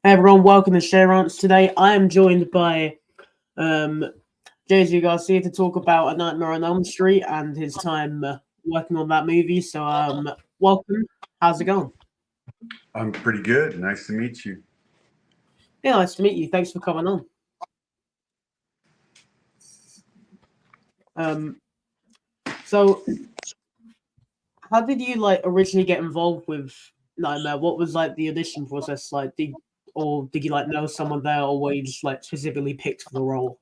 Hey everyone, welcome to SheaRants. Today I am joined by um, Jsu Garcia to talk about A Nightmare on Elm Street and his time working on that movie. So, welcome. How's it going? I'm pretty good. Nice to meet you. Yeah, nice to meet you. Thanks for coming on. Um, so, how did you originally get involved with Nightmare? What was the audition process like? Did you know someone there, or were you just specifically picked for the role?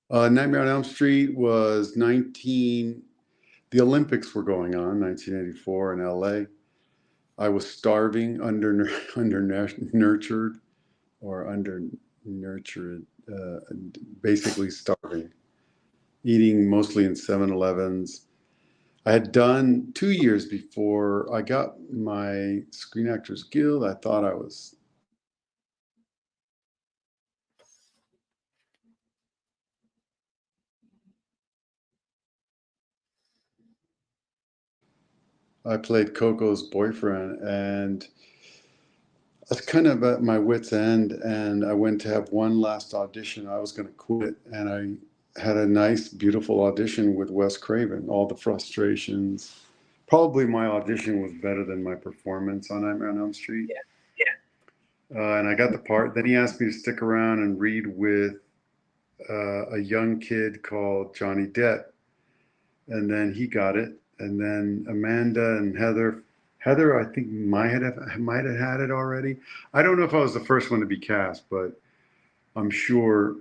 Nightmare on Elm Street was 19. The Olympics were going on, 1984 in LA. I was starving, nurtured, or under nurtured, basically starving, eating mostly in 7-Elevens. I had done 2 years before I got my Screen Actors Guild. I thought I was I played Coco's boyfriend, and I was kind of at my wit's end, and I went to have one last audition. I was going to quit, and I had a nice, beautiful audition with Wes Craven. All the frustrations. Probably my audition was better than my performance on Nightmare on Elm Street. And I got the part. Then he asked me to stick around and read with a young kid called Johnny Depp, and then he got it. And then Amanda and Heather, I think might have had it already. I don't know if I was the first one to be cast, but I'm sure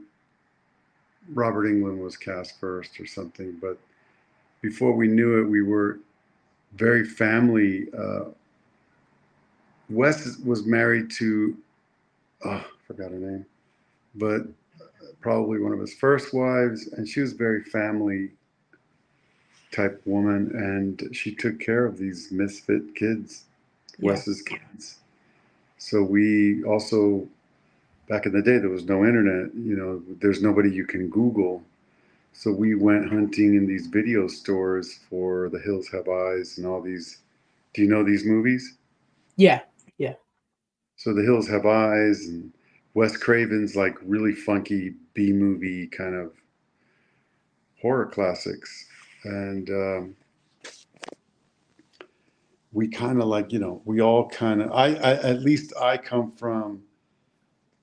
Robert Englund was cast first or something. But before we knew it, we were very family. Wes was married to, I forgot her name, but probably one of his first wives, and she was very family type woman, and she took care of these misfit kids, Wes's kids. So we also, back in the day, there was no internet. There's nobody you can Google. So we went hunting in these video stores for The Hills Have Eyes and all these. Do you know these movies? Yeah. So The Hills Have Eyes and Wes Craven's really funky B movie kind of horror classics. And we kind of we all kind of, I at least I come from,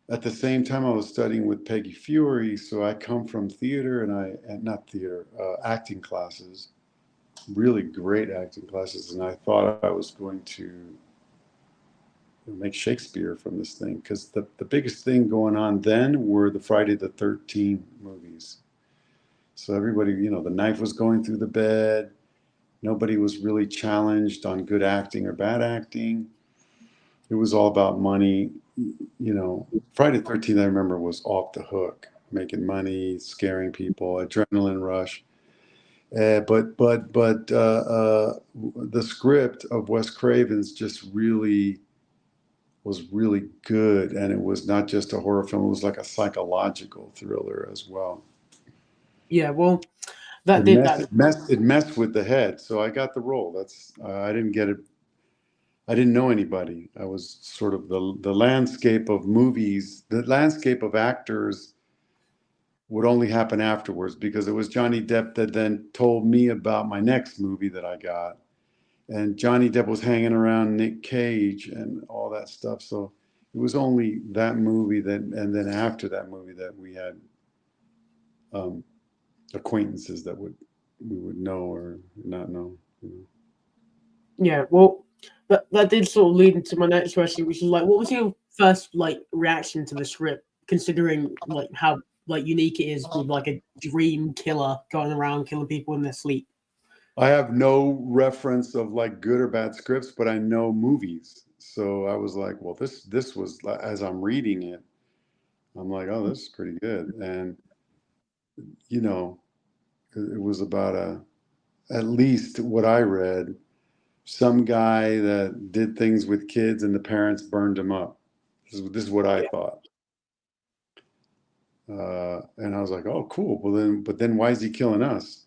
at the same time I was studying with Peggy Fury, so I come from theater and not theater, acting classes, really great acting classes, and I thought I was going to make Shakespeare from this thing, because the biggest thing going on then were the Friday the 13th movies. So everybody, the knife was going through the bed. Nobody was really challenged on good acting or bad acting. It was all about money. Friday the 13th, I remember, was off the hook, making money, scaring people, adrenaline rush. But the script of Wes Craven's just really was really good, and it was not just a horror film; it was like a psychological thriller as well. Yeah, well, that It did messed, that. it messed, it messed with the head, so I got the role. I didn't get it. I didn't know anybody. I was sort of the landscape of movies, the landscape of actors would only happen afterwards, because it was Johnny Depp that then told me about my next movie that I got. And Johnny Depp was hanging around Nick Cage and all that stuff. So it was only that movie and then after that movie that we had um, acquaintances that we would know or not know. Yeah, well, that did sort of lead into my next question, which is what was your first reaction to the script, considering how unique it is with a dream killer going around killing people in their sleep? I have no reference of good or bad scripts, but I know movies. So I was like, well, this was, as I'm reading it, I'm like, oh, this is pretty good. And you know, it was about at least what I read, some guy that did things with kids and the parents burned him up. This is what I thought. And I was like, oh, cool. But then why is he killing us?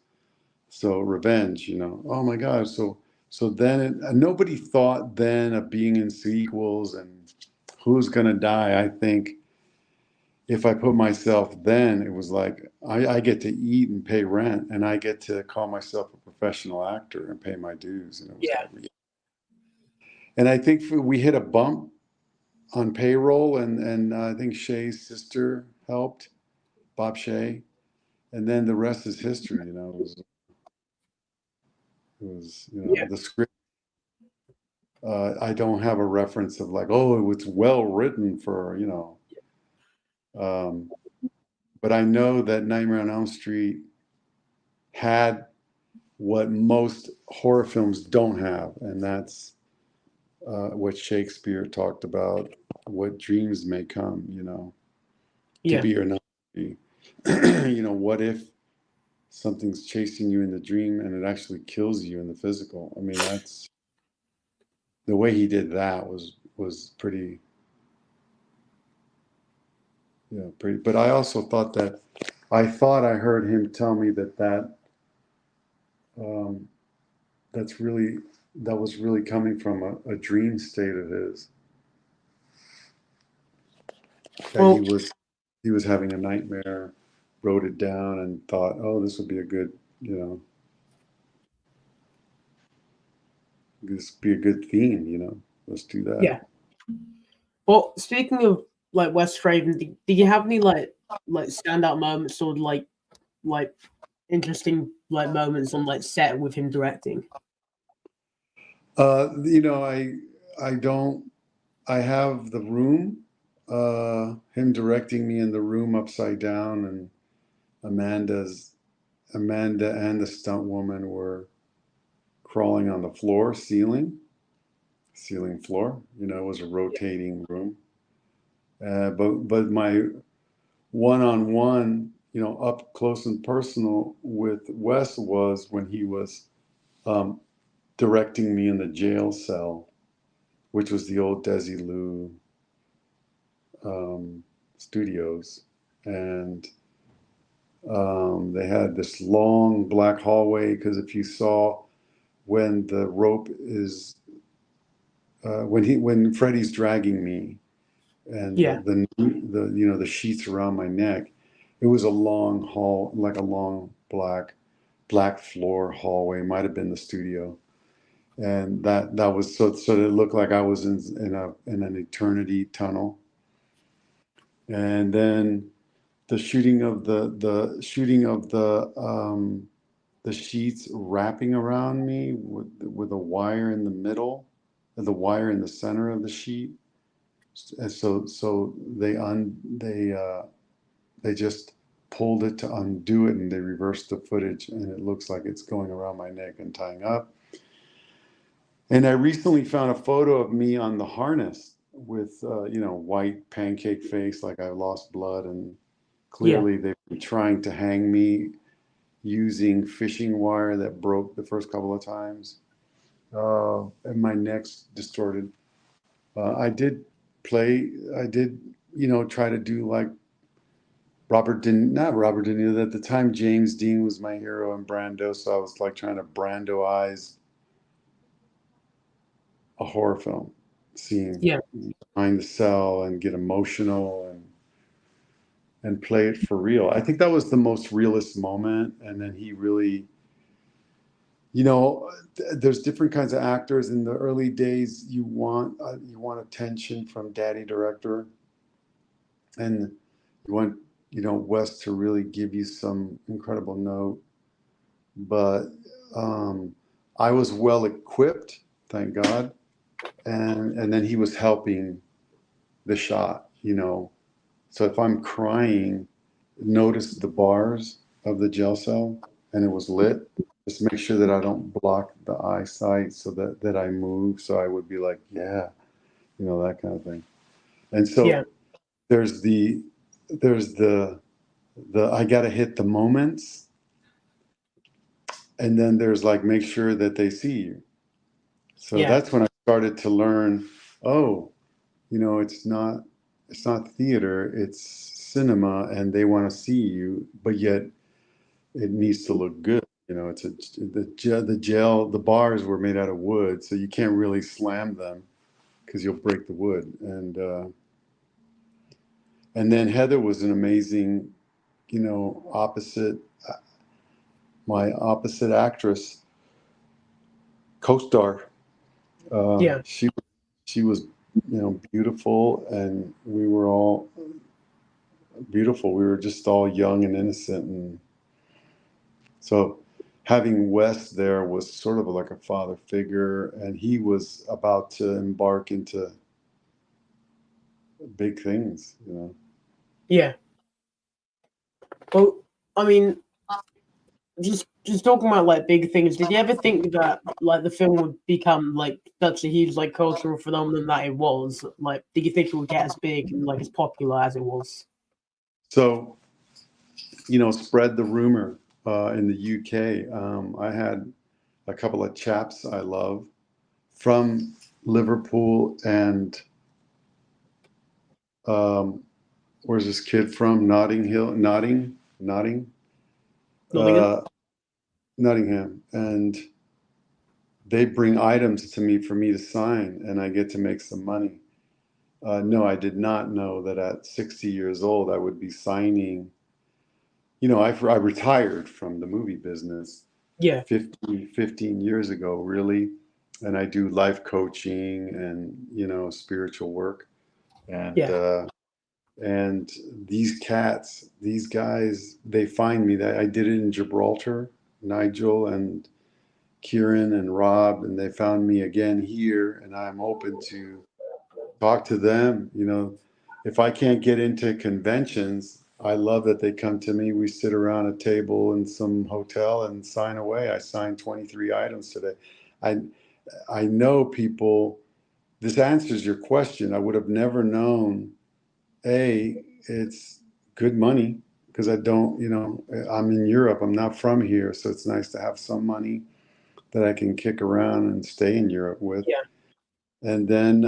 So revenge, Oh my God. So then nobody thought then of being in sequels and who's gonna die? I think if I put myself then, it was like I get to eat and pay rent, and I get to call myself a professional actor and pay my dues, and it was Yeah. like, and I think we hit a bump on payroll, and I think Shay's sister helped, Bob Shay, and then the rest is history. Yeah. The script. I don't have a reference of like, oh, it's well written for um, but I know that Nightmare on Elm Street had what most horror films don't have, and that's what Shakespeare talked about, what dreams may come, to Yeah. be or not to be. What if something's chasing you in the dream and it actually kills you in the physical? I mean, that's the way he did that was pretty, pretty. But I also thought I heard him tell me that um, that's really that was really coming from a dream state of his, that Well, he was having a nightmare, wrote it down, and thought, oh, this would be a good, this would be a good theme, let's do that. yeah. Well, speaking of like Wes Craven, do you have any like standout moments or like interesting like moments on like set with him directing? I don't. I have The Room, him directing me in The Room upside down, and Amanda and the stunt woman were crawling on the ceiling floor. It was a rotating room. But my one-on-one, up close and personal with Wes was when he was um, directing me in the jail cell, which was the old Desilu studios, and they had this long black hallway, because if you saw when the rope is when Freddy's dragging me, and Yeah. the sheets around my neck, it was a long hall, like a long black floor hallway. Might have been the studio, and that was so that it looked like I was in an eternity tunnel. And then the shooting of the sheets wrapping around me with a wire in the middle, the wire in the center of the sheet. And so they just pulled it to undo it, and they reversed the footage, and it looks like it's going around my neck and tying up. And I recently found a photo of me on the harness with white pancake face, like I lost blood, and Yeah. clearly they've been trying to hang me using fishing wire that broke the first couple of times, and my neck's distorted. I did, try to do like not Robert De Niro. At the time, James Dean was my hero in Brando, so I was like trying to Brandoize a horror film scene Yeah. behind the cell and get emotional and play it for real. I think that was the most realist moment. And then he really, there's different kinds of actors. In the early days, you want attention from daddy director, and you want Wes to really give you some incredible note. But I was well equipped, thank God, and then he was helping the shot. So if I'm crying, notice the bars of the gel cell, and it was lit. Just make sure that I don't block the eyesight, so that I move. So I would be like, yeah, that kind of thing. And Yeah. so there's the I gotta hit the moments, and then there's like make sure that they see you. So Yeah. that's when I started to learn, oh, it's not theater, it's cinema, and they want to see you, but yet it needs to look good. The bars were made out of wood, so you can't really slam them because you'll break the wood. And then Heather was an amazing, opposite, my opposite actress, co-star. Yeah. She was, beautiful, and we were all beautiful. We were just all young and innocent, and so having Wes there was sort of like a father figure, and he was about to embark into big things. Yeah. Well, I mean, just talking about like big things. Did you ever think that like the film would become like such a huge like cultural phenomenon that it was? Like, did you think it would get as big and like as popular as it was? So, spread the rumor in the UK. I had a couple of chaps I love from Liverpool and where's this kid from? Nottingham? uh, Nottingham, and they bring items to me for me to sign, and I get to make some money. No, I did not know that at 60 years old I would be signing. I retired from the movie business Yeah. 15 years ago, really, and I do life coaching and spiritual work, and Yeah. and these guys, they find me. That I did it in Gibraltar, Nigel and Kieran and Rob, and they found me again here, and I'm open to talk to them. If I can't get into conventions, I love that they come to me. We sit around a table in some hotel and sign away. I signed 23 items today. I I know people. This answers your question. I would have never known. It's good money because I don't. I'm in Europe. I'm not from here, so it's nice to have some money that I can kick around and stay in Europe with. Yeah. And then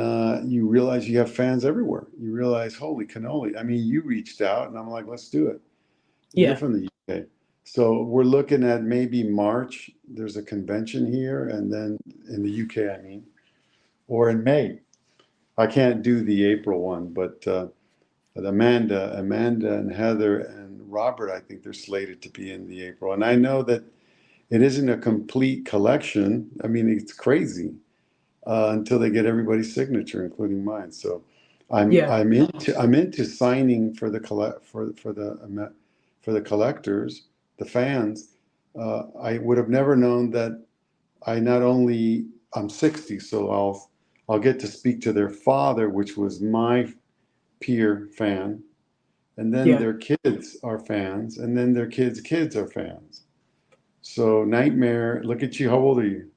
you realize you have fans everywhere. You realize, holy cannoli. I mean, you reached out, and I'm like, let's do it. You're Yeah. from the UK. So we're looking at maybe March. There's a convention here, and then in the UK, I mean, or in May. I can't do the April one, but Amanda, and Heather and Robert, I think they're slated to be in the April. And I know that it isn't a complete collection. I mean, it's crazy until they get everybody's signature, including mine. So Yeah. I'm into signing for the for the collectors, the fans. I would have never known that I not only I'm 60, so I'll get to speak to their father, which was my peer fan, and then Yeah. their kids are fans, and then their kids are fans. So Nightmare, look at you. How old are you?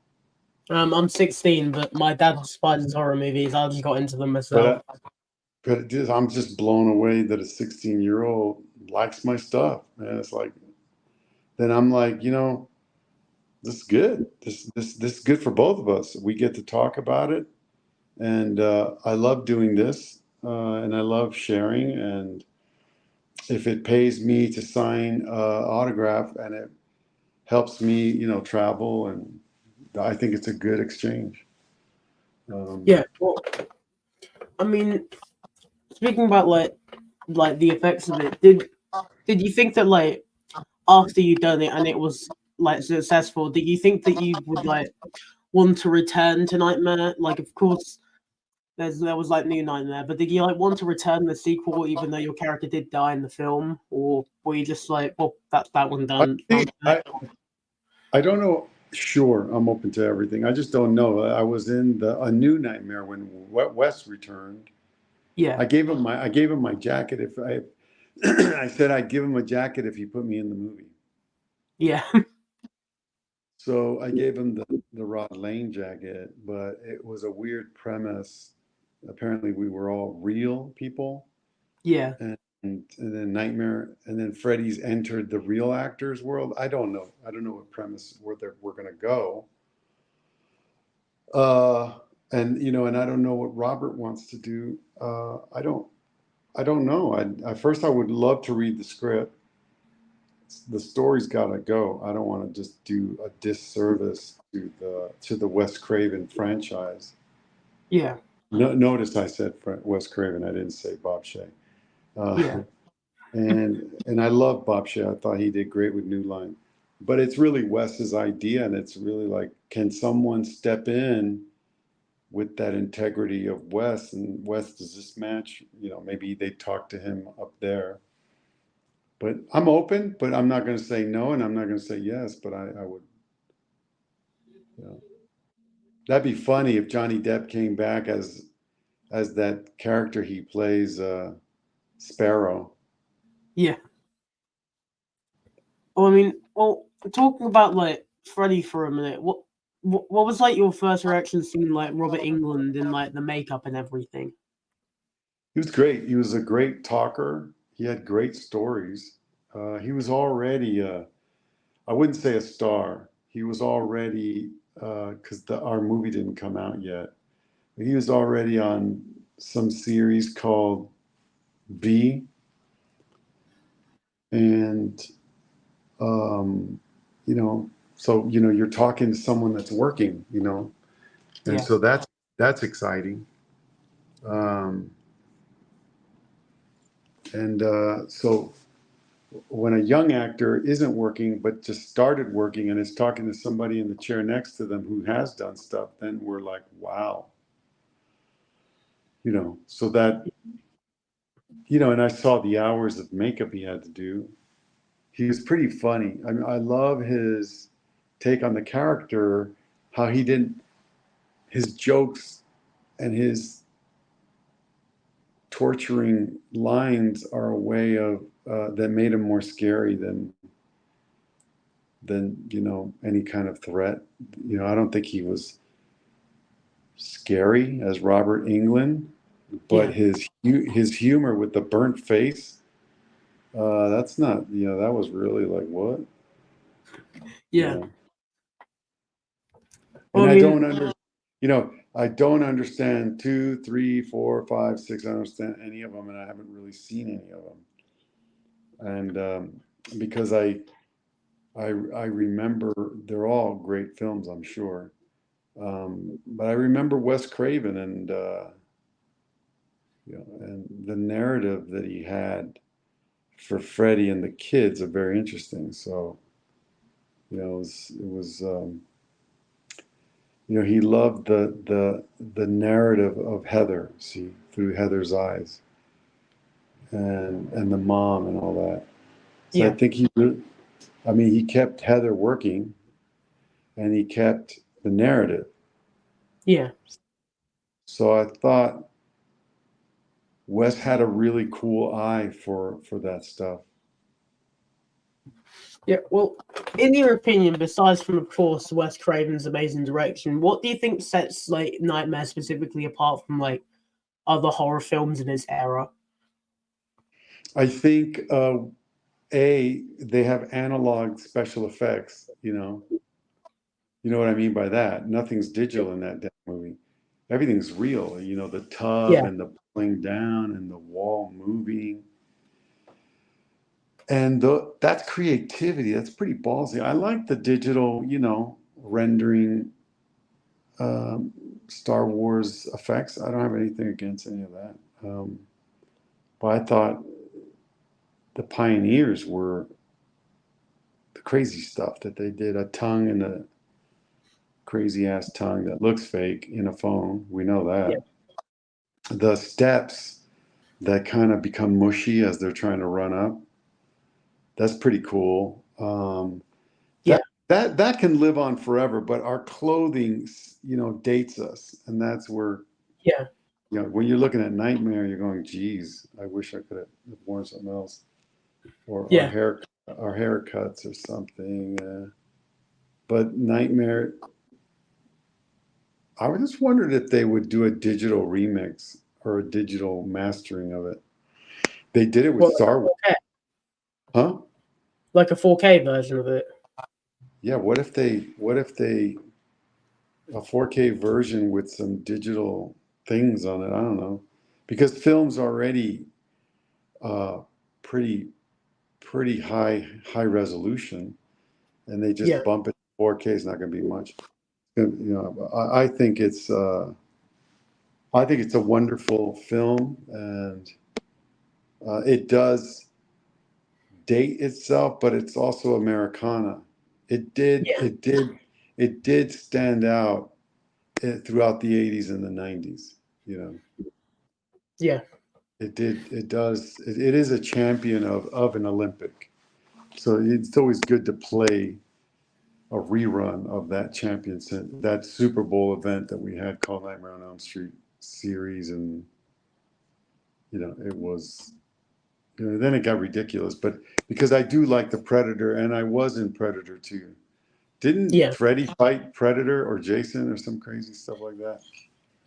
I'm 16, but my dad despises horror movies. I just got into them But myself. I'm just blown away that a 16-year-old likes my stuff. Man, it's like, then I'm like, this is good. This is good for both of us. We get to talk about it, and I love doing this, and I love sharing. And if it pays me to sign autograph and it helps me, travel, and I think it's a good exchange. Yeah. Well, I mean, speaking about like the effects of it, did you think that like after you done it and it was like successful, did you think that you would like want to return to Nightmare? Like, of course, there was like New Nightmare, but did you like want to return the sequel even though your character did die in the film, or were you just like, well, that's that one I done? think I don't know. Sure, I'm open to everything. I just don't know. I was in a new Nightmare when Wes returned. Yeah, I gave him my jacket if I I said I'd give him a jacket if he put me in the movie. yeah, So I gave him the Rod Lane jacket, but it was a weird premise. Apparently, we were all real people, yeah, and then Nightmare, and then Freddy's entered the real actors world. I don't know. I don't know what premise we're going to go. Uh, and and I don't know what Robert wants to do. I don't know. First I would love to read the script. The story's got to go. I don't want to just do a disservice to the Wes Craven franchise. yeah. No, notice I said Wes Craven. I didn't say Bob Shea. Yeah, And I love Bob Shea. I thought he did great with New Line. But it's really Wes's idea, and it's really like, can someone step in with that integrity of Wes? And Wes, does this match? You know, maybe they talk to him up there. But I'm open, but I'm not going to say no, and I'm not going to say yes. But I would, you know, that'd be funny if Johnny Depp came back as that character he plays, Sparrow. yeah. Well, I mean, well, talking about like Freddy for a minute, what was like your first reaction seeing like Robert England in like the makeup and everything? He was great. He was a great talker. He had great stories. He was already, I wouldn't say a star. He was already, because our movie didn't come out yet. He was already on some series called B, and you know, so you know, you're talking to someone that's working, you know, and Yeah, so that's exciting. Um, and so when a young actor isn't working but just started working and is talking to somebody in the chair next to them who has done stuff, then we're like, wow, you know. So that, you know, and I saw the hours of makeup he had to do. He was pretty funny. I mean, I love his take on the character, how he didn't, his jokes and his torturing lines are a way of that made him more scary than you know, any kind of threat. You know, I don't think he was scary as Robert Englund, but yeah, his humor with the burnt face, that's not, you know, that was really like, what, you yeah. know. Well, And I I mean, don't under, you know, I don't understand two, three, four, five, six. I don't understand any of them, and I haven't really seen any of them. And because I remember they're all great films, I'm sure. But I remember Wes Craven, and you know, and the narrative that he had for Freddy and the kids are very interesting. So you know, it was you know, he loved the narrative of Heather, see, through Heather's eyes, and the mom and all that. So I yeah, think I mean, he kept Heather working, and he kept the narrative. yeah. So I thought Wes had a really cool eye for that stuff. Yeah, well, in your opinion, besides from of course Wes Craven's amazing direction, what do you think sets like Nightmare specifically apart from like other horror films in its era? I think they have analog special effects. You know what I mean by that. Nothing's digital in that damn movie. Everything's real. You know, the tub Yeah, and the pulling down and the wall moving. And that's creativity. That's pretty ballsy. I like the digital, you know, rendering um, Star Wars effects. I don't have anything against any of that. But I thought the pioneers were the crazy stuff that they did. A tongue and a crazy ass tongue that looks fake in a phone. We know yeah, that. The steps that kind of become mushy as they're trying to run up. That's pretty cool. yeah, That can live on forever, but our clothing, you know, dates us, and that's where, yeah, you know, when you're looking at Nightmare, you're going, "Geez, I wish I could have worn something else," or yeah. our haircuts or something. But Nightmare, I just wondered if they would do a digital remix or a digital mastering of it. They did it with Well, Star Wars, huh? like a 4K version of it. Yeah. What if they a 4K version with some digital things on it? I don't know, because film's already uh, pretty pretty high resolution, and they Yeah, just bump it to 4K. It's not going to be much. You know, I think it's I think it's a wonderful film, and it does date itself, but it's also Americana. It did, Yeah, it did, it did stand out throughout the 80s and the 90s. You know, yeah, it did, it does, it is a champion of an Olympic. So it's always good to play a rerun of that that Super Bowl event that we had called Nightmare on Elm Street series. And, you know, it was, you know, then it got ridiculous, but because I do like the Predator, and I was in Predator 2. Didn't yeah. Freddy fight Predator or Jason or some crazy stuff like that?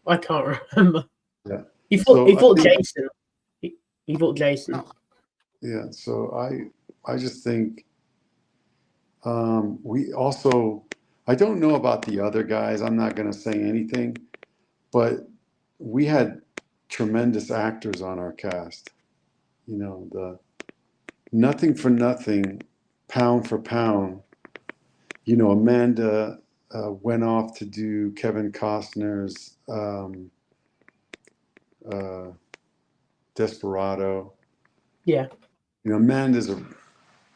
I can't remember. Yeah. He So I fought think, Jason. He fought Jason. yeah. So I just think we also, I don't know about the other guys. I'm not going to say anything, but we had tremendous actors on our cast. You know, the nothing for nothing, pound for pound. You know, Amanda went off to do Kevin Costner's uh, Desperado. Yeah, You know, Amanda's a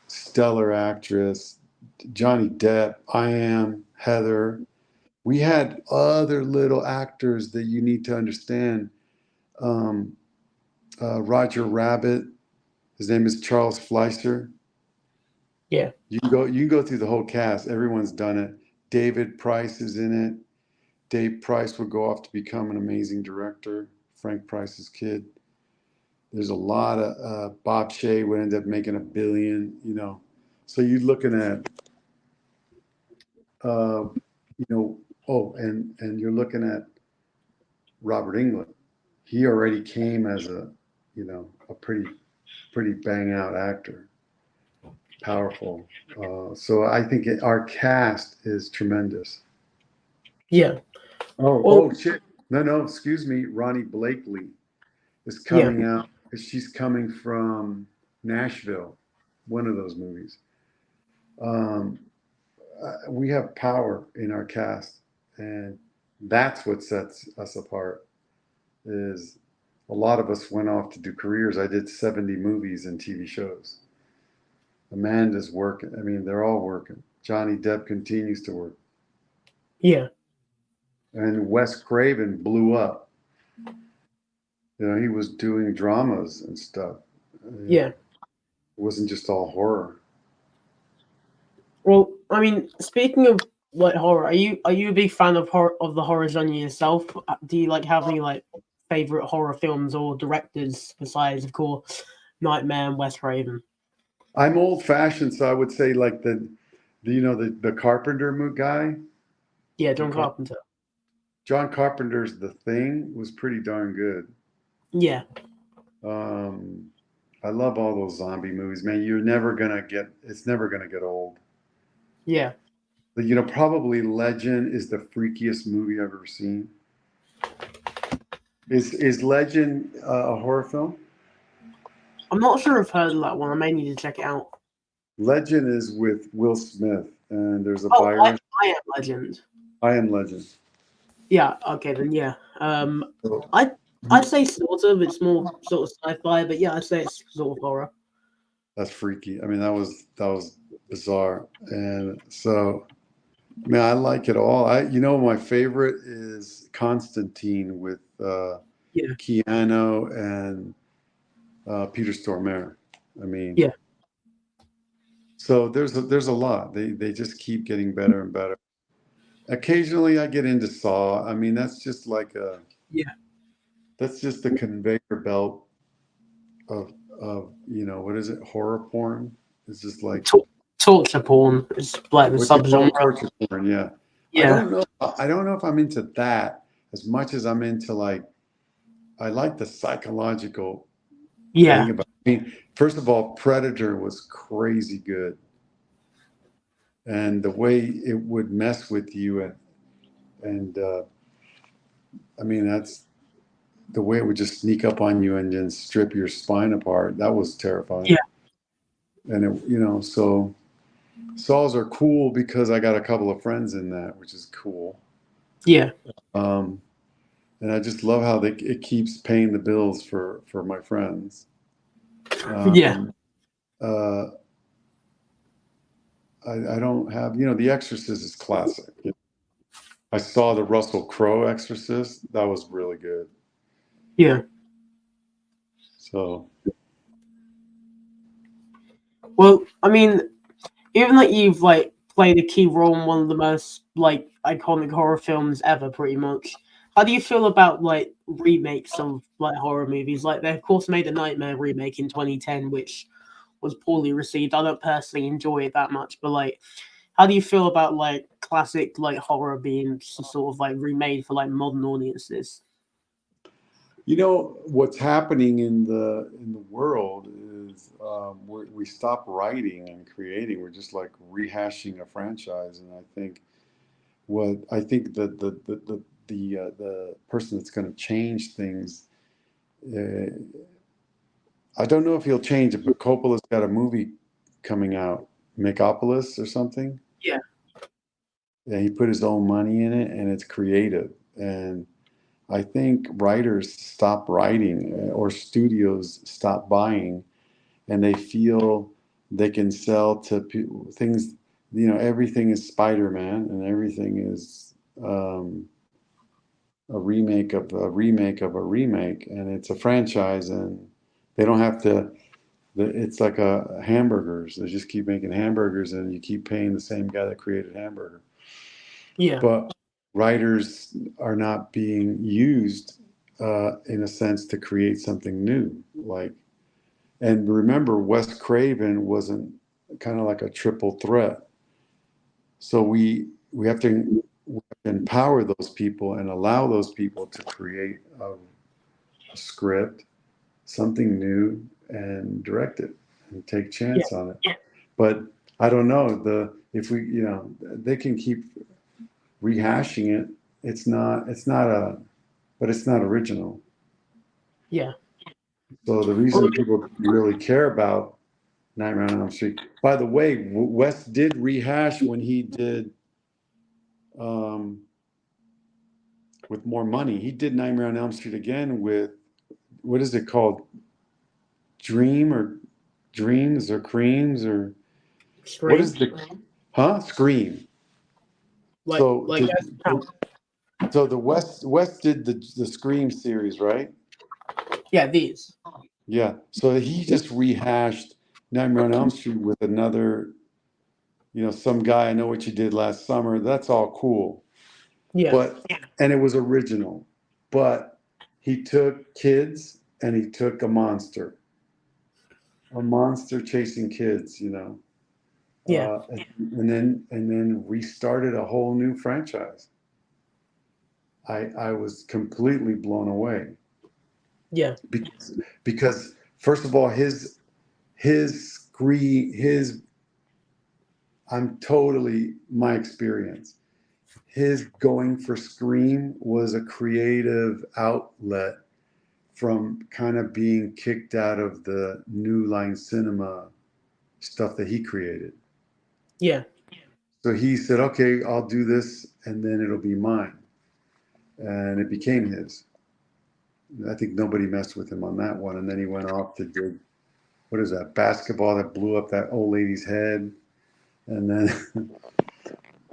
stellar actress. Johnny Depp, I am, Heather. We had other little actors that you need to understand. Um, Roger Rabbit, his name is Charles Fleischer. yeah, You can go through the whole cast. Everyone's done it. David Price is in it. Dave Price would go off to become an amazing director. Frank Price's kid. There's a lot of Bob Shea would end up making $1 billion. You know, so you're looking at, you know, oh, and you're looking at Robert Englund. He already came as a, you know, a pretty bang out actor, powerful. So I think our cast is tremendous. yeah. Well, Oh shit! No, excuse me. Ronnie Blakely is yeah, coming out. She's coming from Nashville, one of those movies. Um, we have power in our cast, and that's what sets us apart. Is a lot of us went off to do careers. I did 70 movies and TV shows. Amanda's working. I mean, they're all working. Johnny Depp continues to work, yeah, and Wes Craven blew up. You know, he was doing dramas and stuff. You know, yeah. it wasn't just all horror. Well, I mean, speaking of like horror, are you a big fan of the horror genre yourself? Do you like have any like favorite horror films or directors besides, of course, Nightmare and Wes Craven? I'm old fashioned, so I would say like the you know the Carpenter guy. Yeah, The John Carpenter. John Carpenter's The Thing was pretty darn good. Yeah, Um, I love all those zombie movies, man. You're never gonna get it's never gonna get old. yeah. But, you know, probably Legend is the freakiest movie I've ever seen. Is Legend a horror film? I'm not sure I've heard of that one. I may need to check it out. Legend is with Will Smith, and there's a Oh, Byron. I Am Legend. I Am Legend. Yeah. Okay, then yeah. So, I'd say sort of. It's more sort of sci-fi, but yeah, I'd say it's sort of horror. that's freaky. I mean, that was bizarre, and so man, I like it all. You know, my favorite is Constantine with Yeah, Keanu and Peter Stormare. I mean, yeah, so there's a lot. They just keep getting better and better. Occasionally, I get into Saw. I mean, yeah. that's just the conveyor belt of you know, what is it, horror porn. It's just like Torture porn is like the what you call subgenre. torture porn. Yeah, Yeah, I don't know if I'm into that as much as I'm into, like, I like the psychological thing yeah, about. I mean, first of all, Predator was crazy good, and the way it would mess with you, and I mean, that's the way it would just sneak up on you and then strip your spine apart. That was terrifying. yeah, And it, you know, so saws are cool because I got a couple of friends in that, which is cool. yeah, Um, and I just love how it keeps paying the bills for my friends. Yeah. Uh, I don't have, The Exorcist is classic. I saw the Russell Crowe Exorcist. That was really good. Yeah. So, Well, I mean, even like you've like played a key role in one of the most like iconic horror films ever, pretty much. How do you feel about like remakes of like horror movies? Like they of course made a Nightmare remake in 2010, which was poorly received. I don't personally enjoy it that much, but like, how do you feel about like classic like horror being sort of like remade for like modern audiences? what's happening in the world is we stop writing and creating. We're just like rehashing a franchise, and I think that the person that's going to change things. Uh, I don't know if he'll change it, but Coppola's got a movie coming out, Megapolis or something. Yeah, Yeah, he put his own money in it, and it's creative. And I think writers stop writing, or studios stop buying, and they feel they can sell to things. Everything is Spider-Man, and everything is a remake of a remake of a remake, and it's a franchise, and they don't have to. It's like hamburgers. They just keep making hamburgers, and you keep paying the same guy that created hamburger. yeah, But writers are not being used in a sense to create something new. And remember, Wes Craven wasn't kind of like a triple threat. So we have to empower those people and allow those people to create a script, something new, and direct it and take yeah, chance on it. But I don't know if we they can keep rehashing it. But it's not original. yeah. So the Well, reason people really care about Nightmare on Elm Street. By the way, Wes did rehash when he did um, with more money. He did Nightmare on Elm Street again with what is it called? Dream or Dreams or Creams or what Scream, is Scream. So like did, so the West did the Scream series, right? yeah, these. Yeah. So he just rehashed Nightmare on Elm Street with another, some guy. I know what you did last summer. That's all cool. Yeah, And it was original, but he took kids and he took a monster chasing kids, yeah, and then restarted a whole new franchise. I was completely blown away yeah, because first of all, his screen, I'm totally my experience. His going for Scream was a creative outlet from kind of being kicked out of the New Line Cinema stuff that he created. yeah, So he said, okay, I'll do this and then it'll be mine. And it became his. I think nobody messed with him on that one. And then he went off to do, what is that, basketball that blew up that old lady's head. And then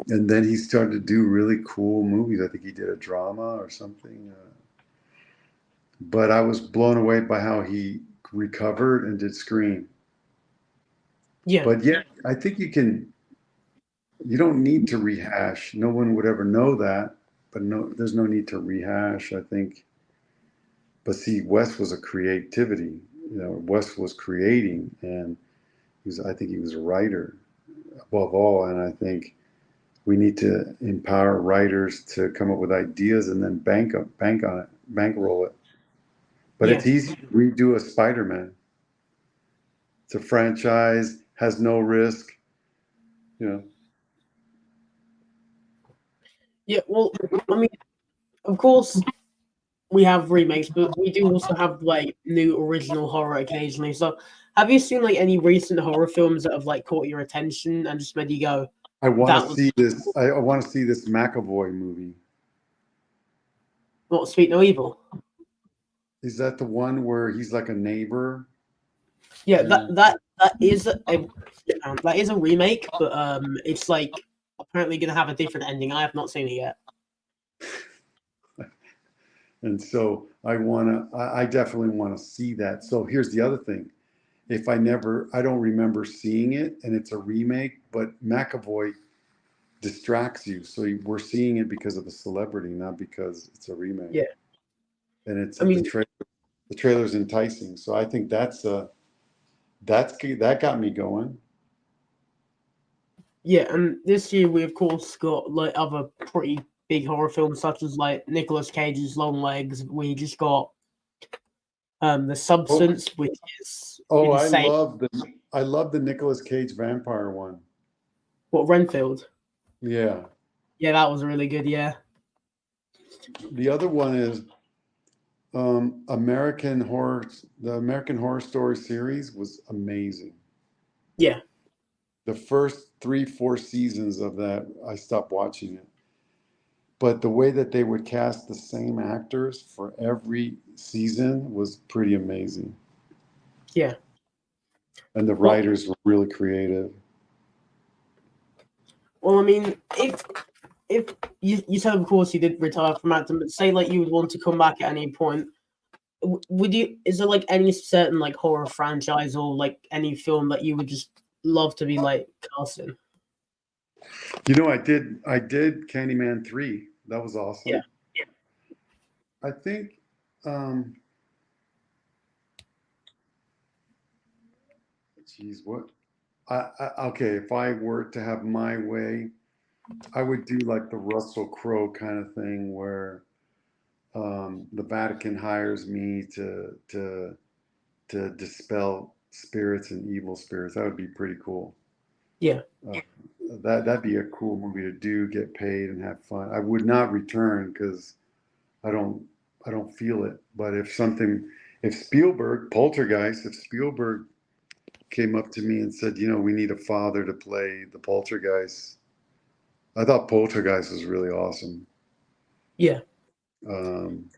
and then he started to do really cool movies. I think he did a drama or something. But I was blown away by how he recovered and did Scream. yeah, But yeah, I think you don't need to rehash. No one would ever know that, but no, there's no need to rehash, I think. But see, Wes was a creativity. Wes was creating, and I think he was a writer above all. And I think we need to empower writers to come up with ideas and then bank on it, bankroll it. But yeah. it's easy to redo a Spider-Man. It's a franchise, has no risk, you know. Yeah, well, I mean, of course, we have remakes, but we do also have like new original horror occasionally. So, have you seen like any recent horror films that have like caught your attention and just made you go, I want to "That was see this. I want to see this McAvoy movie. Not Sweet No Evil. Is that the one where he's like a neighbor? Yeah, And that is a remake, but it's like apparently gonna have a different ending. I have not seen it yet. and so I definitely want to see that. So here's the other thing. If I don't remember seeing it and it's a remake, but McAvoy distracts you. So we're seeing it because of the celebrity, not because it's a remake. Yeah, And it's I mean, the trailer's enticing. So I think that got me going. yeah, and this year we of course got like other pretty big horror films such as like Nicolas Cage's Long Legs. We just got The Oh, Substance, which is oh, insane. I love the Nicolas Cage vampire one. What, Renfield? Yeah. Yeah, that was really good. Yeah, The other one is American Horror. The American Horror Story series was amazing. yeah, The first 3, 4 seasons of that, I stopped watching it. But the way that they would cast the same actors for every season was pretty amazing. yeah. And the Well, writers were really creative. I mean, if you said of course you did retire from acting, but say like you would want to come back at any point, would you? Is there like any certain like horror franchise or like any film that you would just love to be like cast in? I did Candyman 3. That was Yeah, awesome. I think um geez, what okay, if I were to have my way, I would do like the Russell Crowe kind of thing where the Vatican hires me to dispel spirits and evil spirits. That would be pretty cool. yeah, Uh, that'd be a cool movie to do, get paid and have fun. I would not return because I don't I don't feel it. But if if Spielberg came up to me and said, we need a father to play the Poltergeist, I thought Poltergeist was really awesome. yeah. Um,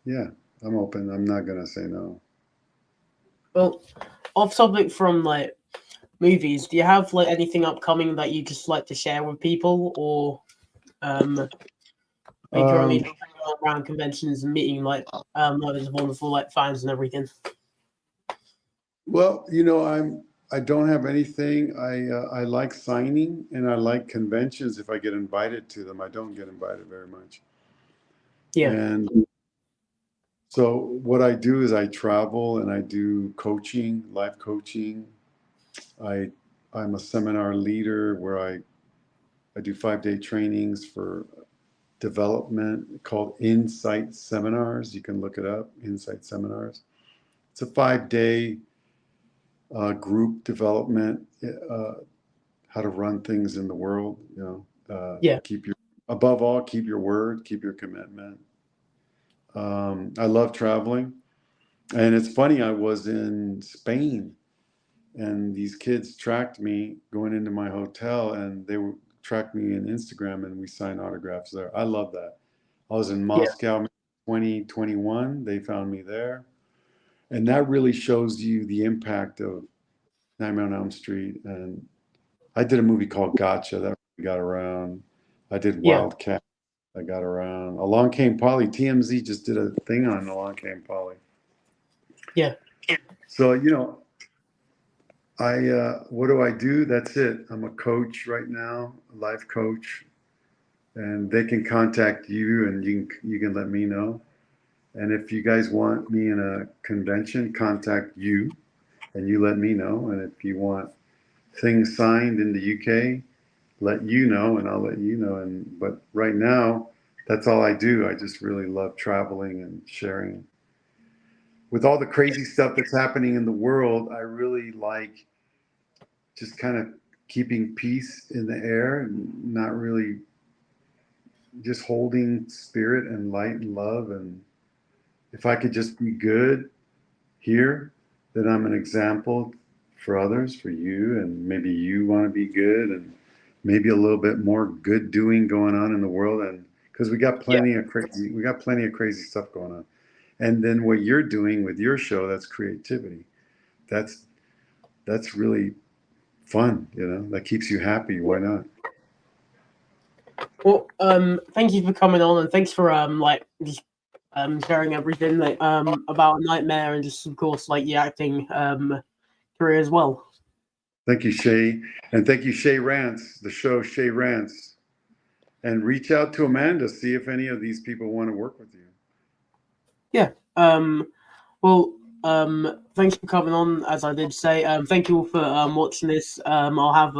yeah, I'm open. I'm not gonna say no. Well, off topic from like movies, do you have like anything upcoming that you just like to share with people, or like currently Um, going around conventions and meeting like those wonderful like fans and everything? well, I don't have anything. I like signing and I like conventions if I get invited to them. I don't get invited very much. Yeah, And so what I do is I travel and I do coaching, life coaching. I I'm a seminar leader where I do 5-day trainings for development called Insight Seminars. You can look it up, Insight Seminars. It's a 5-day group development, how to run things in the world. yeah, Above all, keep your word, keep your commitment. I love traveling. And it's funny, I was in Spain and these kids tracked me going into my hotel and they were tracked me in Instagram and we signed autographs there. I love that. I was in yeah, Moscow 2021. They found me there. And that really shows you the impact of Nightmare on Elm Street. And I did a movie called Gotcha that really got around. I did yeah, Wildcat that got around. Along Came Polly. TMZ just did a thing on Along Came Polly. yeah, So, what do I do? That's it. I'm a coach right now, a life coach, and they can contact you, and you can let me know. And if you guys want me in a convention, contact you, and you let me know. And if you want things signed in the UK, let you know, and I'll let you know. And but right now, that's all I do. I just really love traveling and sharing. With all the crazy stuff that's happening in the world, I really like just kind of keeping peace in the air and not really just holding spirit and light and love. And if I could just be good here, then I'm an example for others, for you, and maybe you want to be good and maybe a little bit more good doing going on in the world and because we got plenty of crazy stuff going on. And then what you're doing with your show, that's creativity. That's really fun, you know, that keeps you happy. Why not? Well, thank you for coming on, and thanks for like just sharing everything like about Nightmare, and just of course like your acting career as well. Thank you, Shay. And thank you, SheaRants, the show SheaRants. And reach out to Amanda, see if any of these people want to work with you. Yeah. Well, thanks for coming on, as I did say. Thank you all for watching this. I'll have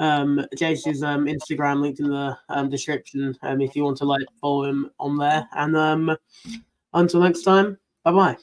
Jsu's Instagram linked in the description if you want to like follow him on there. And until next time, bye bye.